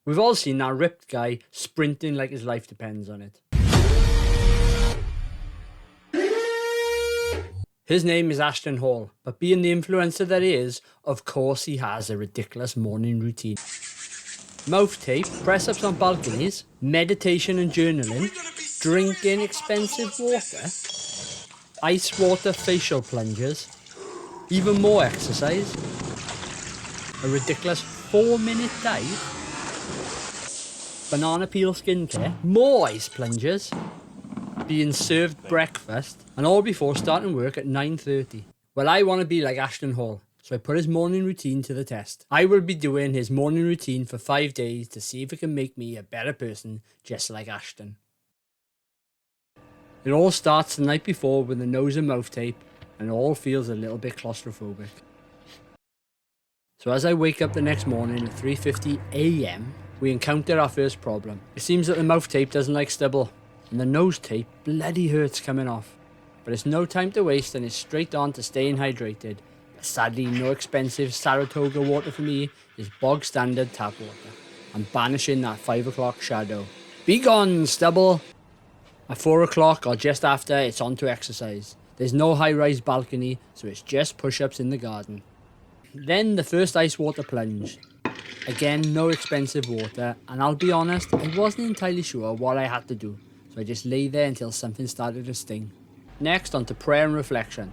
We've all seen that ripped guy sprinting like his life depends on it. His name is Ashton Hall, but being the influencer that he is, of course he has a ridiculous morning routine. Mouth tape, press-ups on balconies, meditation and journaling, drinking expensive water, ice water facial plunges, even more exercise, a ridiculous 4-minute dive, banana peel skincare, more ice plunges, being served breakfast, and all before starting work at 9:30. Well, I want to be like Ashton Hall, so I put his morning routine to the test. I will be doing his morning routine for 5 days to see if it can make me a better person just like Ashton. It all starts the night before with the nose and mouth tape, and it all feels a little bit claustrophobic. So as I wake up the next morning at 3:50 AM, we encounter our first problem. It seems that the mouth tape doesn't like stubble, and the nose tape bloody hurts coming off. But it's no time to waste and it's straight on to staying hydrated. But sadly, no expensive Saratoga water for me is bog standard tap water. I'm banishing that 5 o'clock shadow. Be gone, stubble! At 4 o'clock or just after, it's on to exercise. There's no high-rise balcony, so it's just push-ups in the garden. Then the first ice water plunge. Again, no expensive water, and I'll be honest, I wasn't entirely sure what I had to do, so I just lay there until something started to sting. Next, on to prayer and reflection.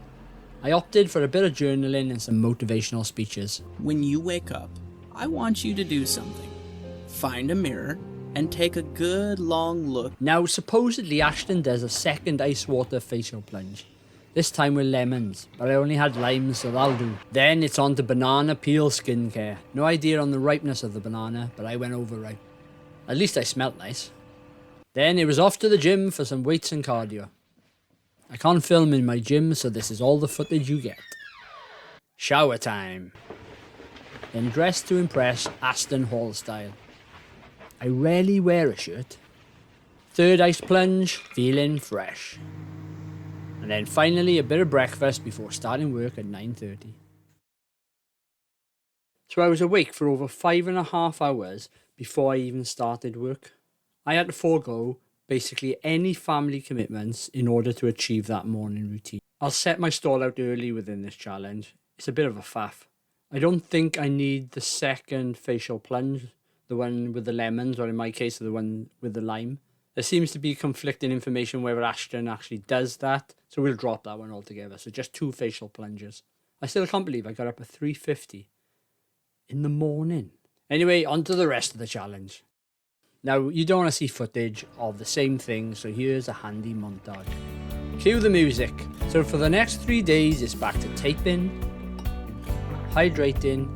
I opted for a bit of journaling and some motivational speeches. When you wake up, I want you to do something. Find a mirror and take a good long look. Now, supposedly Ashton does a second ice water facial plunge. This time with lemons, but I only had limes, so that'll do. Then it's on to banana peel skincare. No idea on the ripeness of the banana, but I went overripe. At least I smelt nice. Then it was off to the gym for some weights and cardio. I can't film in my gym, so this is all the footage you get. Shower time. Then dress to impress Ashton Hall style. I rarely wear a shirt. Third ice plunge, feeling fresh. And then finally a bit of breakfast before starting work at 9:30. So I was awake for over 5.5 hours before I even started work. I had to forego basically any family commitments in order to achieve that morning routine. I'll set my stall out early within this challenge. It's a bit of a faff. I don't think I need the second facial plunge, the one with the lemons, or in my case, the one with the lime. There seems to be conflicting information whether Ashton actually does that, so we'll drop that one altogether. So just 2 facial plunges. I still can't believe I got up at 3:50 in the morning. Anyway, on to the rest of the challenge. Now, you don't want to see footage of the same thing, so here's a handy montage. Cue the music. So for the next 3 days, it's back to taping, hydrating,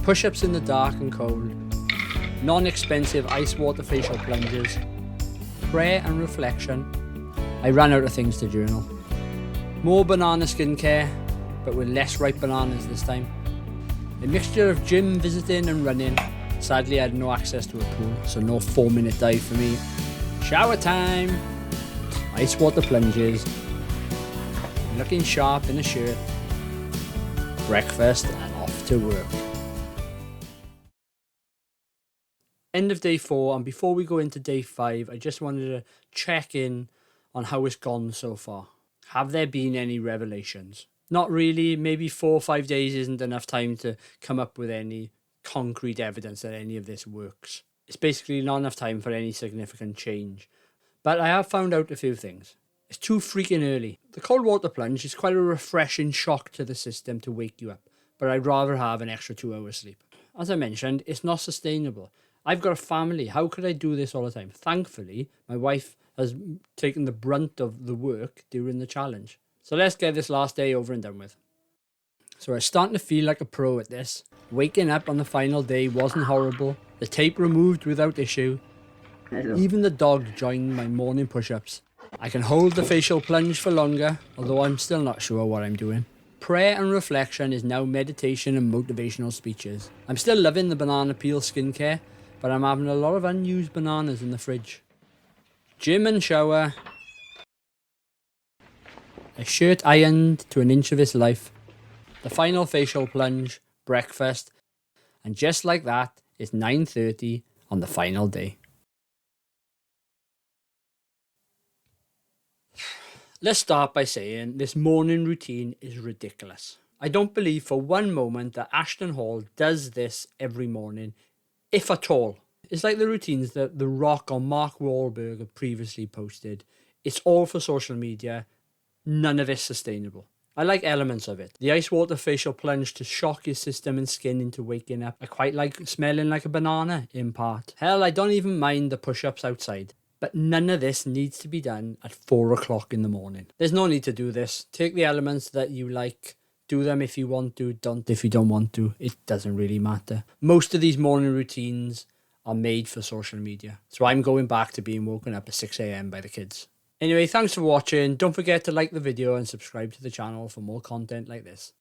push-ups in the dark and cold, non-expensive ice water facial plunges, prayer and reflection. I ran out of things to journal. More banana skincare, but with less ripe bananas this time. A mixture of gym visiting and running. Sadly, I had no access to a pool, so no 4-minute dive for me. Shower time! Ice water plunges. Looking sharp in a shirt. Breakfast and off to work. End of day 4, and before we go into day 5, I just wanted to check in on how it's gone so far. Have there been any revelations? Not really. Maybe 4 or 5 days isn't enough time to come up with any concrete evidence that any of this works. It's basically not enough time for any significant change. But I have found out a few things. It's too freaking early. The cold water plunge is quite a refreshing shock to the system to wake you up, but I'd rather have an extra 2 hours sleep. As I mentioned, it's not sustainable. I've got a family. How could I do this all the time? Thankfully, my wife has taken the brunt of the work during the challenge. So let's get this last day over and done with. So I'm starting to feel like a pro at this. Waking up on the final day wasn't horrible. The tape removed without issue. Even the dog joined my morning push-ups. I can hold the facial plunge for longer, although I'm still not sure what I'm doing. Prayer and reflection is now meditation and motivational speeches. I'm still loving the banana peel skincare, but I'm having a lot of unused bananas in the fridge. Gym and shower. A shirt ironed to an inch of its life. The final facial plunge, breakfast, and just like that, It's 9:30 on the final day. Let's start by saying this morning routine is ridiculous. I don't believe for one moment that Ashton Hall does this every morning, if at all. It's like the routines that The Rock or Mark Wahlberg have previously posted. It's all for social media. None of it's sustainable. I like elements of it. The ice water facial plunge to shock your system and skin into waking up. I quite like smelling like a banana, in part. Hell, I don't even mind the push-ups outside. But none of this needs to be done at 4 o'clock in the morning. There's no need to do this. Take the elements that you like, do them if you want to, don't if you don't want to. It doesn't really matter. Most of these morning routines are made for social media. So I'm going back to being woken up at 6 a.m. by the kids. Anyway, thanks for watching. Don't forget to like the video and subscribe to the channel for more content like this.